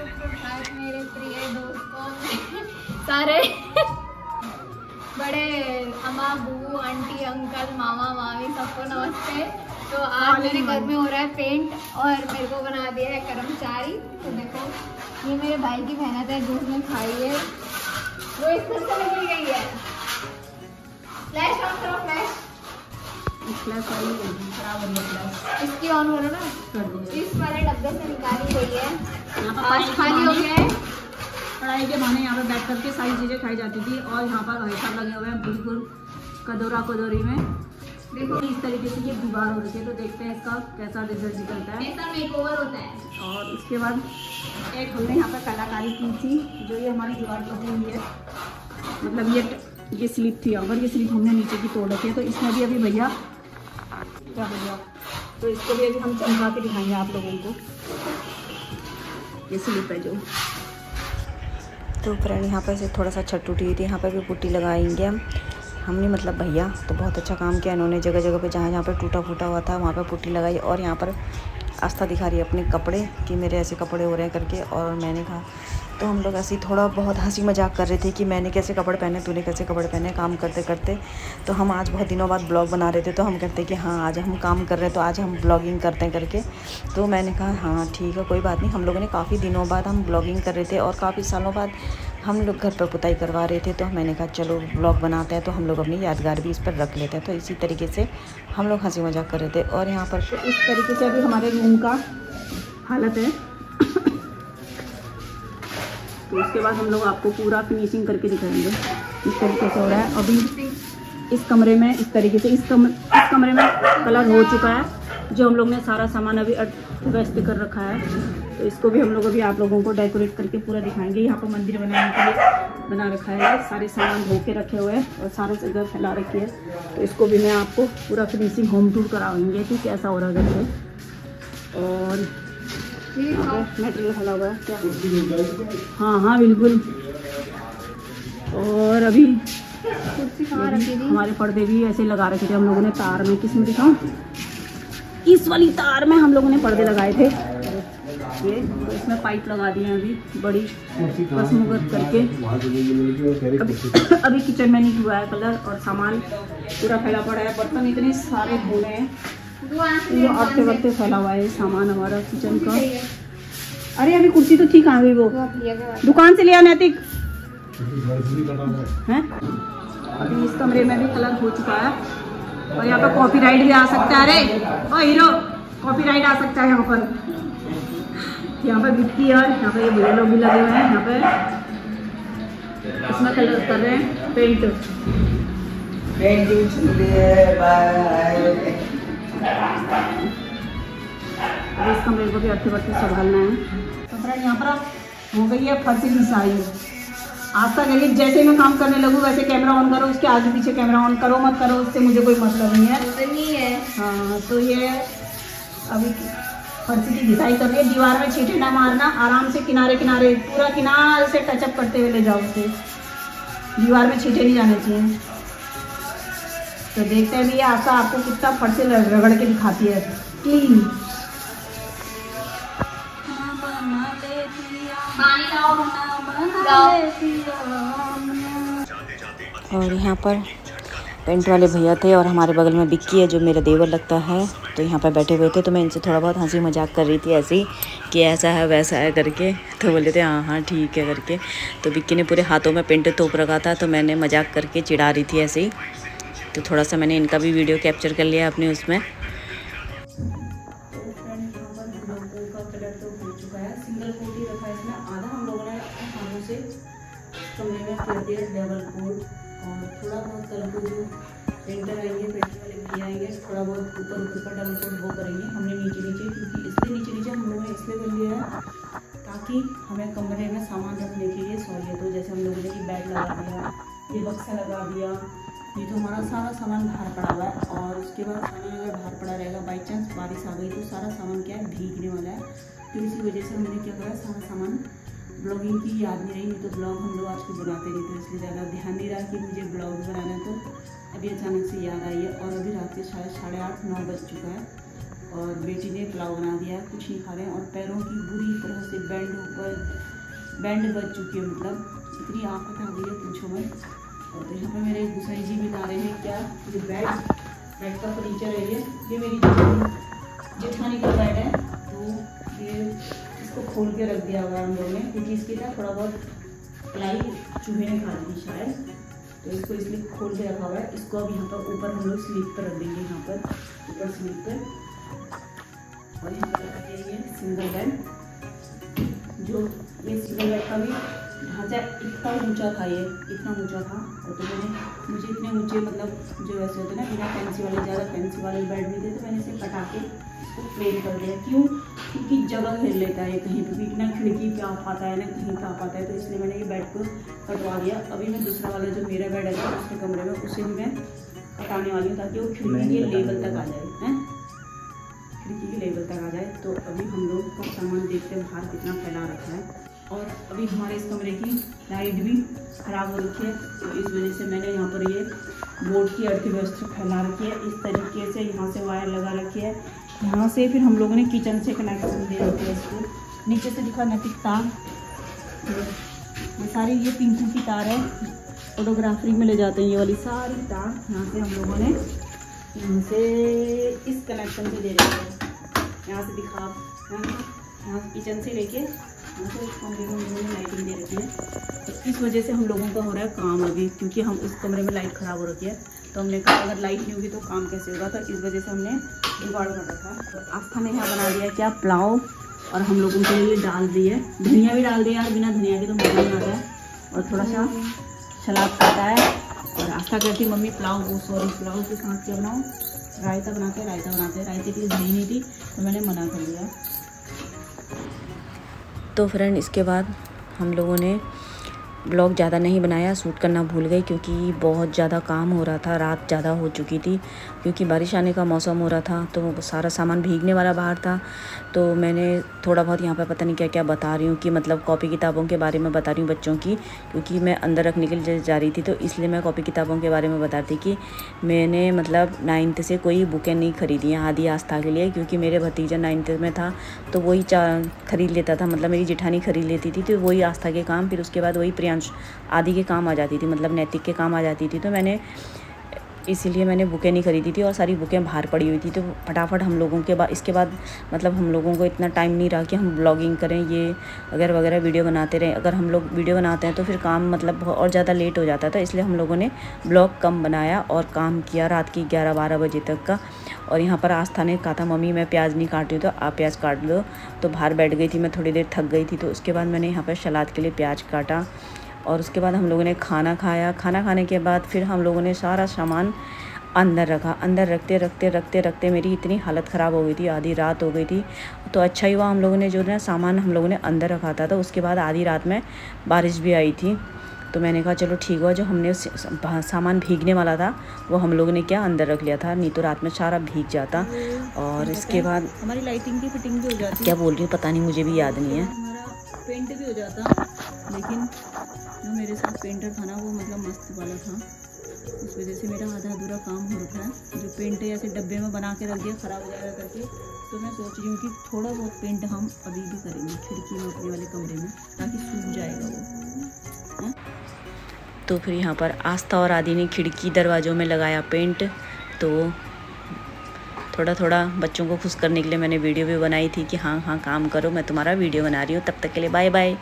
सुप्रभात मेरे प्रिय दोस्तों, सारे बड़े अम्मा बू आंटी अंकल मामा मामी सबको नमस्ते। तो आज मेरे घर में हो रहा है पेंट और मेरे को बना दिया है कर्मचारी। तो देखो ये मेरे भाई की मेहनत है जो उसने खाई है, वो इस तरह से निकल गई है। फ्लैश ऑन करो, फ्लैश इसकी ऑन करो ना, इस वाले डब्बे से निकाली गई है। आज खाली हो गया है। कढ़ाई के बहाने यहाँ पे बैठ करके सारी चीजें खाई जाती थी और यहाँ पर हिसाब लगे हुए हैं बिल्कुल कदोरी में। देखो इस तरीके से ये दीवार हो रही है, तो देखते हैं इसका कैसा रिजल्ट निकलता है। ऐसा मेकओवर होता है। और उसके बाद एक हमने यहाँ पर कलाकारी की थी, जो ये हमारी दीवार टूटी हुई है, मतलब ये स्लिप थी और ये स्लिप हमने नीचे की तोड़ रखी है। तो इसमें भी अभी भैया क्या भैया, तो इसको भी अभी हम चमका के दिखाएंगे आप लोगों को। ये स्लिप है जो, तो फ्रेंड यहाँ पर से थोड़ा सा छत टूटी हुई थी, यहाँ पर भी पुट्टी लगाएंगे हमने, मतलब भैया तो बहुत अच्छा काम किया इन्होंने। जगह जगह पे जहाँ पर टूटा फूटा हुआ था वहाँ पर पुट्टी लगाई। और यहाँ पर आस्था दिखा रही है अपने कपड़े कि मेरे ऐसे कपड़े हो रहे हैं करके। और मैंने कहा, तो हम लोग ऐसे ही थोड़ा बहुत हंसी मजाक कर रहे थे कि मैंने कैसे कपड़े पहने, तूने कैसे कपड़े पहने, काम करते करते। तो हम आज बहुत दिनों बाद ब्लॉग बना रहे थे, तो हम कहते कि हाँ आज हम काम कर रहे हैं तो आज हम ब्लॉगिंग करते हैं करके। तो मैंने कहा हाँ ठीक है कोई बात नहीं। हम लोगों ने काफ़ी दिनों बाद हम ब्लॉगिंग कर रहे थे और काफ़ी सालों बाद हम लोग घर पर पुताई करवा रहे थे। तो मैंने कहा चलो ब्लॉग बनाते हैं, तो हम लोग अपनी यादगार भी इस पर रख लेते हैं। तो इसी तरीके से हम लोग हंसी मजाक कर रहे थे। और यहाँ पर तो इस तरीके से अभी हमारे रूम का हालत है। तो उसके बाद हम लोग आपको पूरा फिनिशिंग करके दिखाएंगे इस तरीके से हो रहा है। अभी इस कमरे में इस तरीके से इस कमरे में कलर हो चुका है, जो हम लोग ने सारा सामान अभी व्यस्त कर रखा है। तो इसको भी हम लोग अभी आप लोगों को डेकोरेट करके पूरा दिखाएंगे। यहाँ पर मंदिर बनाने के लिए बना रखा है, सारे सामान धो के रखे हुए हैं और सारे जगह फैला रखी है। तो इसको भी मैं आपको पूरा फिनिशिंग होम टूर कराएंगे कि कैसा हो रहा है घर पे। और मटेरियल फैला हुआ है क्या? हाँ बिल्कुल। और अभी हमारे पर्दे भी ऐसे लगा रखे थे हम लोगों ने तार में। किस में दिखाऊं? इस वाली तार में हम लोगों ने पर्दे लगाए थे ये। तो इसमें पाइप लगा दिए हैं अभी बड़ी कसमुगत करके। अभी किचन में नहीं हुआ है कलर और सामान पूरा फैला पड़ा है। बर्तन इतने सारे धोने हैं, आते वक्त फैला हुआ है सामान हमारा किचन का। अरे अभी कुर्सी तो ठीक आ गई, वो दुकान से लिया नैतिक है। अभी इस कमरे में भी कलर हो चुका है और यहाँ पे कॉपीराइट भी आ सकता है। अरे ओ हीरो, कॉपीराइट आ सकता है यहाँ पर। यहाँ पे गिट्टी और यहाँ पे ये भैया लोग भी लगे हुए हैं। यहाँ पे इसमें कलर कर रहे हैं पेंट। अब इस कमरे को भी अच्छे बच्चे संभालना है। तो फ्रेंड यहाँ पर हो गई है फर्श घिसाई। आज तक है जैसे मैं काम करने लगूँ वैसे कैमरा ऑन करो, उसके आगे पीछे कैमरा ऑन करो मत करो, उससे मुझे कोई मतलब नहीं है। हाँ तो ये अभी फर्श की घिसाई कर रही है। दीवार में छींटे ना मारना, आराम से किनारे किनारे पूरा किनारे से टचअप करते हुए ले जाओ उसे। दीवार में छींटे नहीं जाने चाहिए। तो देखते हैं भैया आशा आपको कितना फर्श से रगड़ के दिखाती है क्लीन। और यहाँ पर पेंट वाले भैया थे और हमारे बगल में बिक्की है जो मेरा देवर लगता है। तो यहाँ पर बैठे हुए थे, तो मैं इनसे थोड़ा बहुत हंसी मजाक कर रही थी ऐसे ही कि ऐसा है वैसा है करके। तो बोले थे हाँ ठीक है करके। तो बिक्की ने पूरे हाथों में पेंट तोप रखा था, तो मैंने मजाक करके चिढ़ा रही थी ऐसे ही। तो थोड़ा सा मैंने इनका भी वीडियो कैप्चर कर लिया अपने उसमें। और थोड़ा बहुत कलर को जो पेंटर आएंगे, पेंटर वाले भैया आएंगे, थोड़ा बहुत ऊपर का डबल कोट वो करेंगे। हमने नीचे क्योंकि इसलिए नीचे हम लोगों ने इसलिए कर लिया है ताकि हमें कमरे में सामान रखने के लिए सहूलियत हो। जैसे हम लोगों ने बैग लगा दिया, ये बक्सा लगा दिया, ये तो हमारा सारा सामान बाहर पड़ा हुआ है। और उसके बाद सामान अगर बाहर पड़ा रहेगा, बाई चांस बारिश आ गई तो सारा सामान क्या है भीगने वाला है। तो इसी वजह से हमने क्या करा, सारा सामान ब्लॉगिंग की याद नहीं रही, नहीं तो ब्लॉग हम लोग आजकल बनाते नहीं थे, इसलिए ज़्यादा ध्यान नहीं रहा कि मुझे ब्लॉग बनाना है। तो अभी अचानक से याद आई है और अभी रात के शायद 8:30-9 बज चुका है और बेटी ने पुलाव बना दिया है, कुछ नहीं खा रहे हैं। और पैरों की बुरी तरह से बैंड बच चुकी है, मतलब इतनी आफत आ गई है पूछो मत। और तो यहाँ पे मेरे गुसाई जी बता रहे हैं क्या, ये बेड का फर्नीचर है, ये मेरी जेठानी का बेड है। तो ये इसको खोल के रख दिया हुआ है हम लोगों ने, क्योंकि इसकी ना थोड़ा बहुत प्लाई चूहे ने खा ली थी शायद, तो इसको इसलिए खोल के रखा हुआ है। इसको अब यहाँ पर ऊपर हम लोग स्लीप पर रख देंगे, यहाँ पर ऊपर स्लीप पर। और यहाँ पर रख देंगे सिंगल बेड, जो ये सिंगल बेड का भी ढांचा इतना ऊंचा था, ये इतना ऊंचा था। और तो मुझे इतने ऊंचे मतलब जो ऐसे होते ना बिना फैंसी वाले, ज़्यादा फैंसी वाले बेड नहीं थे, तो मैंने इसे कटा के इसको फ्रेम कर दिया। क्यों? क्योंकि जगह घेर लेता है कहीं पर भी, ना खिड़की पे आ पाता है ना कहीं पे आ पाता है, तो इसलिए मैंने ये बेड को कटवा दिया। अभी मैं दूसरा वाला जो मेरा बेड है उसके कमरे में, उसे भी मैं कटाने वाली हूँ ताकि वो खिड़की के लेवल तक आ जाए, हैं खिड़की के लेवल तक आ जाए। तो अभी हम लोग का सामान देखते हैं बाहर कितना फैला रखा है। और अभी हमारे इस कमरे की लाइट भी ख़राब हो रखी है, तो इस वजह से मैंने यहाँ पर ये बोर्ड की अर्थव्यवस्था फैला रखी है। इस तरीके से यहाँ से वायर लगा रखी है, यहाँ से फिर हम लोगों ने किचन से कनेक्शन दे रखे है इसको। नीचे से दिखा नैतिक तार, ये सारी ये पिंकू की तार है, फोटोग्राफरी में ले जाते हैं ये वाली सारी तार। यहाँ से हम लोगों ने यहाँ से इस कनेक्शन से दे रखे हैं, यहाँ से दिखा, यहाँ किचन से लेके यहाँ से इस कमरे में हम लोगों ने लाइटिंग दे रखी है। तो इस वजह से हम लोगों का हो रहा है काम अभी, क्योंकि हम उस कमरे में लाइट ख़राब हो रखी है। तो हमने कहा अगर लाइट नहीं होगी तो काम कैसे होगा, तो इस वजह से हमने जुगाड़ कर रखा। तो आस्था ने यहाँ बना दिया क्या, पुलाव, और हम लोगों के लिए डाल दी है, धनिया भी डाल दिया यार, बिना धनिया के तो मज़ा नहीं आता है। और थोड़ा सा सलाद काटा है। और आस्था कहती मम्मी पुलाव के साथ क्या बनाऊँ, रायता बनाते रायते की दही नहीं थी, तो मैंने मना कर दिया। तो फ्रेंड इसके बाद हम लोगों ने ब्लॉग ज़्यादा नहीं बनाया, शूट करना भूल गई क्योंकि बहुत ज़्यादा काम हो रहा था, रात ज़्यादा हो चुकी थी, क्योंकि बारिश आने का मौसम हो रहा था, तो सारा सामान भीगने वाला बाहर था। तो मैंने थोड़ा बहुत यहाँ पे पता नहीं क्या क्या बता रही हूँ कि मतलब कॉपी किताबों के बारे में बता रही हूँ बच्चों की, क्योंकि मैं अंदर रखने के लिए जा रही थी, तो इसलिए मैं कॉपी किताबों के बारे में बता रही थी कि मैंने मतलब 9th से कोई बुकें नहीं खरीदी हैं आदि आस्था के लिए, क्योंकि मेरे भतीजा 9th में था तो वही खरीद लेता था, मतलब मेरी जेठानी खरीद लेती थी, तो वही आस्था के काम, फिर उसके बाद वही आदि के काम आ जाती थी, मतलब नैतिक के काम आ जाती थी। तो मैंने इसीलिए मैंने बुकें नहीं खरीदी थी, और सारी बुकें बाहर पड़ी हुई थी। तो फटाफट हम लोगों के बाद इसके बाद मतलब हम लोगों को इतना टाइम नहीं रहा कि हम ब्लॉगिंग करें, ये वगैरह वगैरह वीडियो बनाते रहें। अगर हम लोग वीडियो बनाते हैं तो फिर काम मतलब और ज़्यादा लेट हो जाता था, इसलिए हम लोगों ने ब्लॉग कम बनाया और काम किया रात की 11-12 बजे तक का। और यहाँ पर आस्था ने कहा था मम्मी मैं प्याज नहीं काट रही हूँ, तो आप प्याज काट लो। तो बाहर बैठ गई थी मैं, थोड़ी देर थक गई थी, तो उसके बाद मैंने यहाँ पर सलाद के लिए प्याज काटा। और उसके बाद हम लोगों ने खाना खाया। खाना खाने के बाद फिर हम लोगों ने सारा सामान अंदर रखा। अंदर रखते मेरी इतनी हालत ख़राब हो गई थी, आधी रात हो गई थी। तो अच्छा ही हुआ हम लोगों ने जो ना सामान हम लोगों ने अंदर रखा था। तो उसके बाद आधी रात में बारिश भी आई थी, तो मैंने कहा चलो ठीक हुआ जो हमने सामान भीगने वाला था वो हम लोगों ने क्या अंदर रख लिया था, नहीं तो रात में सारा भीग जाता। और इसके बाद हमारी लाइटिंग की फिटिंग भी हो जाती, क्या बोल रही हूँ पता नहीं, मुझे भी याद नहीं है। हमारा पेंट भी हो जाता, लेकिन जो मेरे साथ पेंटर था ना वो मतलब मस्त वाला था, इस वजह से मेरा आधा अधूरा काम हो रखा है। जो पेंट ऐसे डब्बे में बना के रख दिया ख़राब हो जाएगा करके, तो मैं सोच रही हूँ कि थोड़ा बहुत पेंट हम अभी भी करेंगे खिड़की में अपने वाले कमरे में, ताकि सूख जाएगा वो। तो फिर यहाँ पर आस्था और आदि ने खिड़की दरवाज़ों में लगाया पेंट। तो थोड़ा थोड़ा बच्चों को खुश करने के लिए मैंने वीडियो भी बनाई थी कि हाँ काम करो, मैं तुम्हारा वीडियो बना रही हूँ। तब तक के लिए बाय बाय।